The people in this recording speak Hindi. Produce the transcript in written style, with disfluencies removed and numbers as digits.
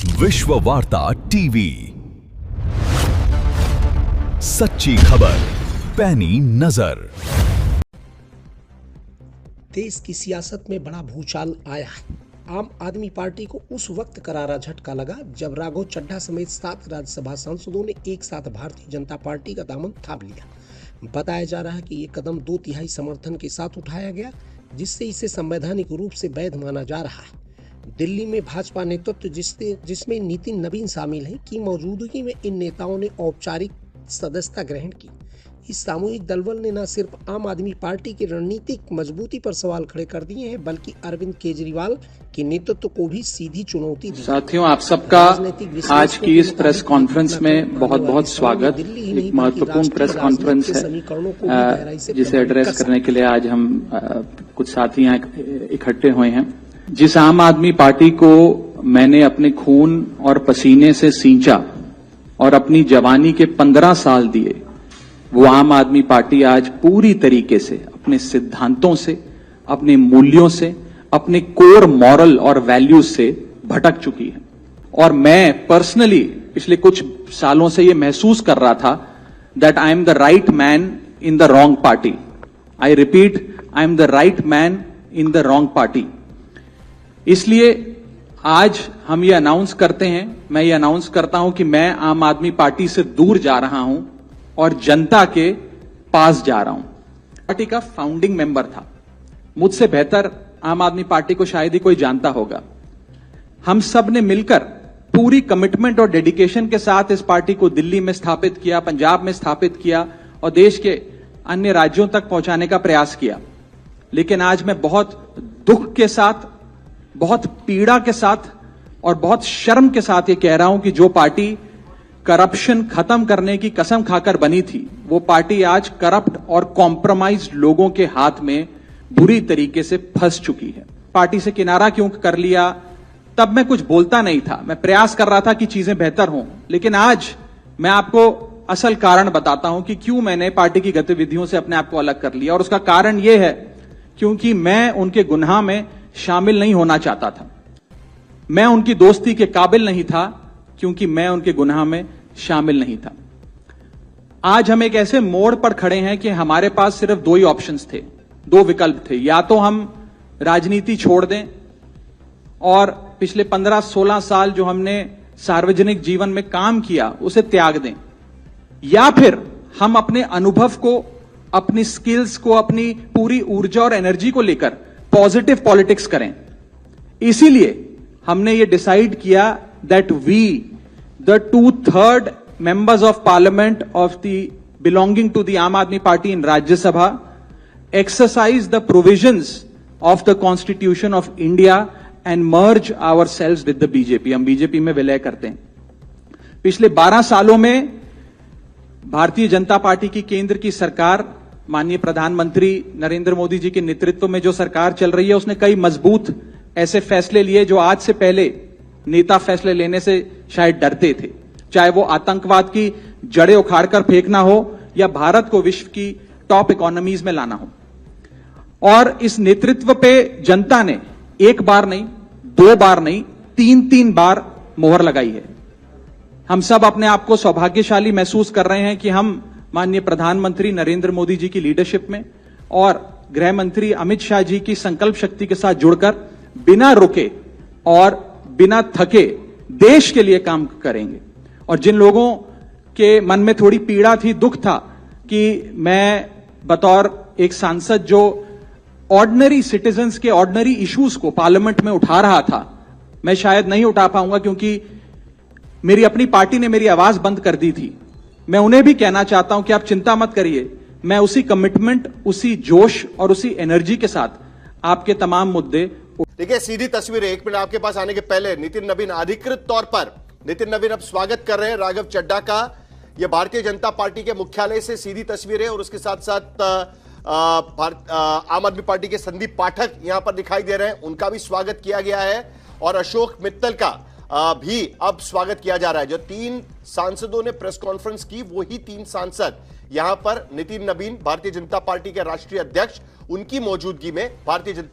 विश्व वार्ता टीवी, सच्ची खबर पैनी नजर। देश की सियासत में बड़ा भूचाल आया है। आम आदमी पार्टी को उस वक्त करारा झटका लगा जब राघव चड्ढा समेत 7 राज्यसभा सांसदों ने एक साथ भारतीय जनता पार्टी का दामन थाम लिया। बताया जा रहा है कि ये कदम 2/3 समर्थन के साथ उठाया गया, जिससे इसे संवैधानिक रूप से वैध माना जा रहा है। दिल्ली में भाजपा नेतृत्व जिसमें नितिन नवीन शामिल हैं की मौजूदगी में इन नेताओं ने औपचारिक सदस्यता ग्रहण की। इस सामूहिक दलबल ने न सिर्फ आम आदमी पार्टी की रणनीतिक मजबूती पर सवाल खड़े कर दिए हैं, बल्कि अरविंद केजरीवाल के नेतृत्व को भी सीधी चुनौती दी। साथियों, आप सबका आज की इस प्रेस कॉन्फ्रेंस में बहुत बहुत स्वागत। एक महत्वपूर्ण प्रेस कॉन्फ्रेंस है जिसे एड्रेस करने के लिए आज हम कुछ साथी यहाँ इकट्ठे हुए हैं। जिस आम आदमी पार्टी को मैंने अपने खून और पसीने से सींचा और अपनी जवानी के 15 साल दिए, वो आम आदमी पार्टी आज पूरी तरीके से अपने सिद्धांतों से, अपने मूल्यों से, अपने कोर मॉरल और वैल्यूज से भटक चुकी है। और मैं पर्सनली पिछले कुछ सालों से ये महसूस कर रहा था that I am the right man in the wrong party. I repeat, I am the right man in the wrong party. इसलिए आज हम ये अनाउंस करते हैं, मैं ये अनाउंस करता हूं कि मैं आम आदमी पार्टी से दूर जा रहा हूं और जनता के पास जा रहा हूं। पार्टी का फाउंडिंग मेंबर था, मुझसे बेहतर आम आदमी पार्टी को शायद ही कोई जानता होगा। हम सब ने मिलकर पूरी कमिटमेंट और डेडिकेशन के साथ इस पार्टी को दिल्ली में स्थापित किया, पंजाब में स्थापित किया और देश के अन्य राज्यों तक पहुंचाने का प्रयास किया। लेकिन आज मैं बहुत दुख के साथ, बहुत पीड़ा के साथ और बहुत शर्म के साथ ये कह रहा हूं कि जो पार्टी करप्शन खत्म करने की कसम खाकर बनी थी, वो पार्टी आज करप्ट और कॉम्प्रोमाइज्ड लोगों के हाथ में बुरी तरीके से फंस चुकी है। पार्टी से किनारा क्यों कर लिया, तब मैं कुछ बोलता नहीं था, मैं प्रयास कर रहा था कि चीजें बेहतर हों। लेकिन आज मैं आपको असल कारण बताता हूं कि क्यों मैंने पार्टी की गतिविधियों से अपने आप को अलग कर लिया। और उसका कारण यह है क्योंकि मैं उनके गुनाह में शामिल नहीं होना चाहता था। मैं उनकी दोस्ती के काबिल नहीं था क्योंकि मैं उनके गुनाह में शामिल नहीं था। आज हम एक ऐसे मोड़ पर खड़े हैं कि हमारे पास सिर्फ 2 ही ऑप्शंस थे, 2 विकल्प थे। या तो हम राजनीति छोड़ दें और पिछले 15-16 साल जो हमने सार्वजनिक जीवन में काम किया उसे त्याग दें, या फिर हम अपने अनुभव को, अपनी स्किल्स को, अपनी पूरी ऊर्जा और एनर्जी को लेकर पॉजिटिव पॉलिटिक्स करें। इसीलिए हमने ये डिसाइड किया that we, the 2/3 members of parliament of the belonging to the Aam Aadmi Party in Rajya Sabha, exercise the provisions of the Constitution of India and merge ourselves with the BJP। हम बीजेपी में विलय करते हैं। पिछले 12 सालों में भारतीय जनता पार्टी की केंद्र की सरकार, माननीय प्रधानमंत्री नरेंद्र मोदी जी के नेतृत्व में जो सरकार चल रही है, उसने कई मजबूत ऐसे फैसले लिए जो आज से पहले नेता फैसले लेने से शायद डरते थे। चाहे वो आतंकवाद की जड़ें उखाड़कर फेंकना हो या भारत को विश्व की टॉप इकोनॉमीज में लाना हो। और इस नेतृत्व पे जनता ने 1 बार नहीं, 2 बार नहीं, 3 बार मोहर लगाई है। हम सब अपने आप को सौभाग्यशाली महसूस कर रहे हैं कि हम माननीय प्रधानमंत्री नरेंद्र मोदी जी की लीडरशिप में और गृह मंत्री अमित शाह जी की संकल्प शक्ति के साथ जुड़कर बिना रुके और बिना थके देश के लिए काम करेंगे। और जिन लोगों के मन में थोड़ी पीड़ा थी, दुख था कि मैं बतौर एक सांसद जो ऑर्डिनरी सिटीजन्स के ऑर्डिनरी इश्यूज को पार्लियामेंट में उठा रहा था, मैं शायद नहीं उठा पाऊंगा क्योंकि मेरी अपनी पार्टी ने मेरी आवाज बंद कर दी थी। मैं उन्हें भी कहना चाहता हूं कि आप चिंता मत करिए, मैं उसी कमिटमेंट, उसी जोश और उसी एनर्जी के साथ आपके तमाम मुद्दे। देखिए, सीधी तस्वीरें 1 मिनट आपके पास आने के पहले नितिन नवीन अधिकृत तौर पर, नितिन नवीन अब स्वागत कर रहे हैं राघव चड्ढा का। यह भारतीय जनता पार्टी के मुख्यालय से सीधी तस्वीरें और उसके साथ साथ आम आदमी पार्टी के संदीप पाठक यहां पर दिखाई दे रहे हैं, उनका भी स्वागत किया गया है। और अशोक मित्तल का भी अब स्वागत किया जा रहा है। जो 3 सांसदों ने प्रेस कॉन्फ्रेंस की, वही 3 सांसद यहां पर नितिन नवीन, भारतीय जनता पार्टी के राष्ट्रीय अध्यक्ष, उनकी मौजूदगी में भारतीय जनता